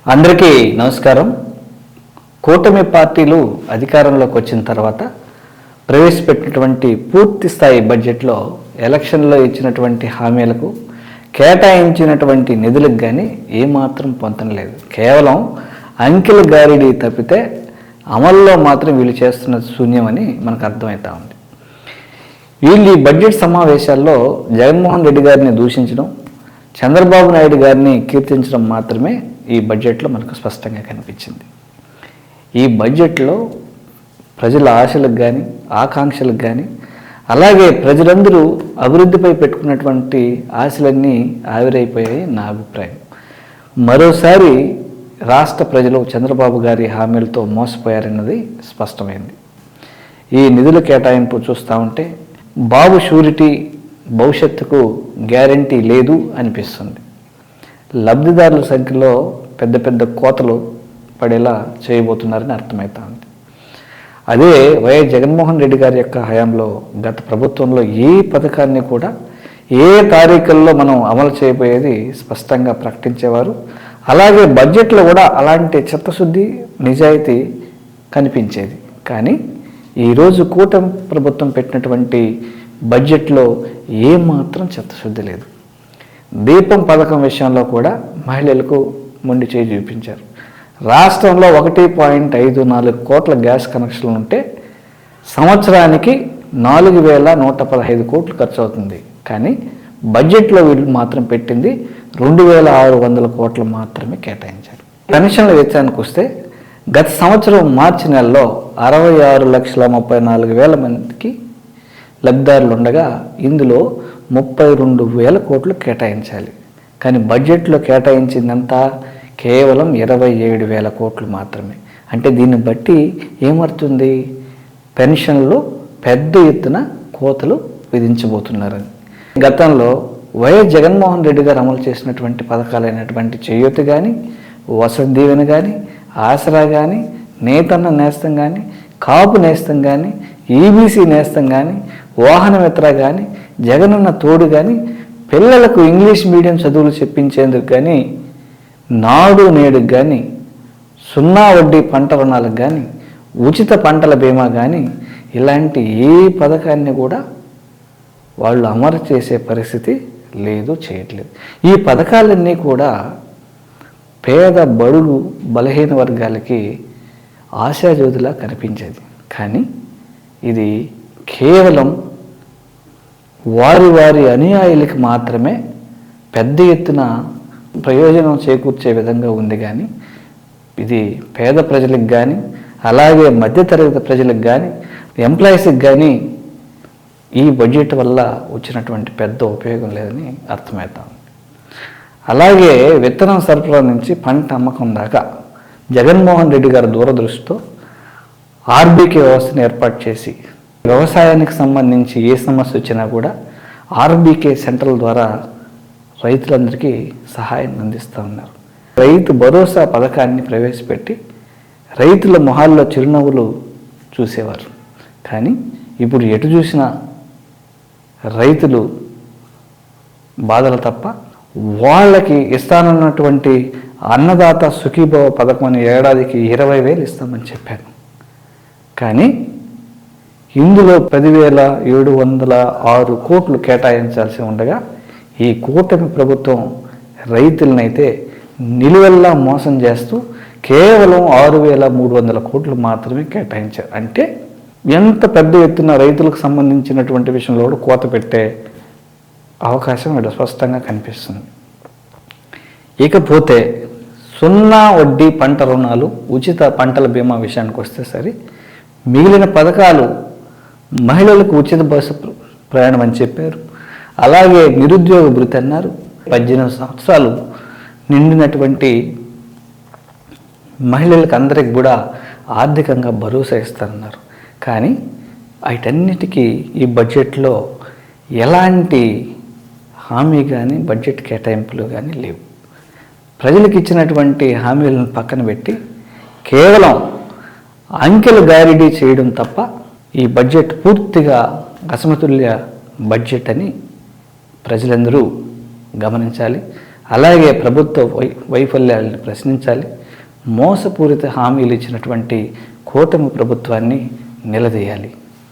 అందరికీ నమస్కారం. కూటమి పార్టీలు అధికారంలోకి వచ్చిన తర్వాత ప్రవేశపెట్టినటువంటి పూర్తి స్థాయి బడ్జెట్లో ఎలక్షన్లో ఇచ్చినటువంటి హామీలకు కేటాయించినటువంటి నిధులకు కానీ ఏమాత్రం పొందడం లేదు. కేవలం అంకెల గారిడి తప్పితే అమల్లో మాత్రం వీళ్ళు చేస్తున్న శూన్యమని మనకు అర్థమవుతా ఉంది. వీళ్ళు ఈ బడ్జెట్ సమావేశాల్లో జగన్మోహన్ రెడ్డి గారిని దూషించడం, చంద్రబాబు నాయుడు గారిని కీర్తించడం మాత్రమే ఈ బడ్జెట్లో మనకు స్పష్టంగా కనిపించింది. ఈ బడ్జెట్లో ప్రజల ఆశలకు కానీ ఆకాంక్షలకు కానీ అలాగే ప్రజలందరూ అభివృద్ధిపై పెట్టుకున్నటువంటి ఆశలన్నీ ఆవిరైపోయాయి నా అభిప్రాయం. మరోసారి రాష్ట్ర ప్రజలు చంద్రబాబు గారి హామీలతో మోసపోయారన్నది స్పష్టమైంది. ఈ నిధుల కేటాయింపు చూస్తూ ఉంటే బాబు షూరిటీ భవిష్యత్తుకు గ్యారంటీ లేదు అనిపిస్తుంది. లబ్ధిదారుల సంఖ్యలో పెద్ద పెద్ద కోతలు పడేలా చేయబోతున్నారని అర్థమవుతా ఉంది. అదే వైఎస్ జగన్మోహన్ రెడ్డి గారి యొక్క హయాంలో గత ప్రభుత్వంలో ఏ పథకాన్ని కూడా ఏ తారీఖుల్లో మనం అమలు చేయబోయేది స్పష్టంగా ప్రకటించేవారు. అలాగే బడ్జెట్లో కూడా అలాంటి చిత్తశుద్ధి నిజాయితీ కనిపించేది. కానీ ఈరోజు కూటమి ప్రభుత్వం పెట్టినటువంటి బడ్జెట్లో ఏమాత్రం చిత్తశుద్ధి లేదు. దీపం పథకం విషయంలో కూడా మహిళలకు మొండి చేయి చూపించారు. రాష్ట్రంలో 1.54 కోట్ల గ్యాస్ కనెక్షన్లు ఉంటే సంవత్సరానికి 4,115 కోట్లు ఖర్చు అవుతుంది. కానీ బడ్జెట్లో వీళ్ళు మాత్రం పెట్టింది 2,600 కోట్లు మాత్రమే కేటాయించారు. పెన్షన్ల విషయానికి వస్తే గత సంవత్సరం మార్చి నెలలో 66,34,000 మందికి లబ్ధిదారులు ఉండగా ఇందులో 32,000 కోట్లు కేటాయించాలి. కానీ బడ్జెట్లో కేటాయించిందంతా కేవలం 27,000 కోట్లు మాత్రమే. అంటే దీన్ని బట్టి ఏమవుతుంది? పెన్షన్లు పెద్ద ఎత్తున కోతలు విధించబోతున్నారని. గతంలో వైఎస్ జగన్మోహన్ రెడ్డి గారు అమలు చేసినటువంటి పథకాలైనటువంటి చేయూత కానీ, వసతి దీవెన కానీ, ఆసరా కానీ, నేతన్న నేస్తం కానీ, కాపు నేస్తం కానీ, ఈబీసీ నేస్తం కానీ, వాహన మిత్ర కానీ, జగనన్న తోడు కానీ, పిల్లలకు ఇంగ్లీష్ మీడియం చదువులు చెప్పించేందుకు కానీ, నాడు నేడుకు కానీ, 0 వడ్డీ పంట రుణాలకు కానీ, ఉచిత పంటల బీమా కానీ ఇలాంటి ఏ పథకాన్ని కూడా వాళ్ళు అమలు చేసే పరిస్థితి లేదు, చేయట్లేదు. ఈ పథకాలన్నీ కూడా పేద బడుగు బలహీన వర్గాలకి ఆశాజ్యోతిలా కనిపించేది. కానీ ఇది కేవలం వారి అనుయాయులకి మాత్రమే పెద్ద ఎత్తున ప్రయోజనం చేకూర్చే విధంగా ఉంది. కానీ ఇది పేద ప్రజలకు కానీ అలాగే మధ్యతరగతి ప్రజలకు కానీ ఎంప్లాయీస్కి కానీ ఈ బడ్జెట్ వల్ల వచ్చినటువంటి పెద్ద ఉపయోగం లేదని అర్థమవుతాం. అలాగే విత్తనం సరఫరా నుంచి పంట అమ్మకం దాకా జగన్మోహన్ రెడ్డి గారి దూరదృష్టితో ఆర్బీకే వ్యవస్థను ఏర్పాటు చేసి వ్యవసాయానికి సంబంధించి ఏ సమస్య వచ్చినా కూడా ఆర్బీకే సెంటర్ల ద్వారా రైతులందరికీ సహాయం అందిస్తూ ఉన్నారు. రైతు భరోసా పథకాన్ని ప్రవేశపెట్టి రైతుల మొహాల్లో చిరునవ్వులు చూసేవారు. కానీ ఇప్పుడు ఎటు చూసినా రైతులు బాధలు తప్ప వాళ్ళకి ఇస్తానన్నటువంటి అన్నదాత సుఖీభవ పథకం అని ఏడాదికి 20,000 ఇస్తామని చెప్పాను. కానీ ఇందులో 10,706 కోట్లు కేటాయించాల్సి ఉండగా ఈ కూటమి ప్రభుత్వం రైతులనైతే నిలువెల్లా మోసం చేస్తూ కేవలం 6,300 కోట్లు మాత్రమే కేటాయించారు. అంటే ఎంత పెద్ద ఎత్తున రైతులకు సంబంధించినటువంటి విషయంలో కూడా కోత పెట్టే అవకాశం ఇక్కడ స్పష్టంగా కనిపిస్తుంది. ఇకపోతే 0 వడ్డీ పంట రుణాలు, ఉచిత పంటల బీమా విషయానికి వస్తే సరే మిగిలిన పథకాలు మహిళలకు ఉచిత బస్సు ప్రయాణం అని చెప్పారు. అలాగే నిరుద్యోగ భృతి అన్నారు. 18 సంవత్సరాలు నిండినటువంటి మహిళలకు అందరికి కూడా ఆర్థికంగా భరోసా ఇస్తారన్నారు. కానీ వీటన్నిటికీ ఈ బడ్జెట్లో ఎలాంటి హామీ కానీ బడ్జెట్ కేటాయింపులు కానీ లేవు. ప్రజలకు ఇచ్చినటువంటి హామీలను పక్కన పెట్టి కేవలం అంకెలు గారిడీ చేయడం తప్ప ఈ బడ్జెట్ పూర్తిగా అసమతుల్య బడ్జెట్ అని ప్రజలందరూ గమనించాలి. అలాగే ప్రభుత్వ వైఫల్యాలను ప్రశ్నించాలి. మోసపూరిత హామీలు ఇచ్చినటువంటి కూటమి ప్రభుత్వాన్ని నిలదీయాలి.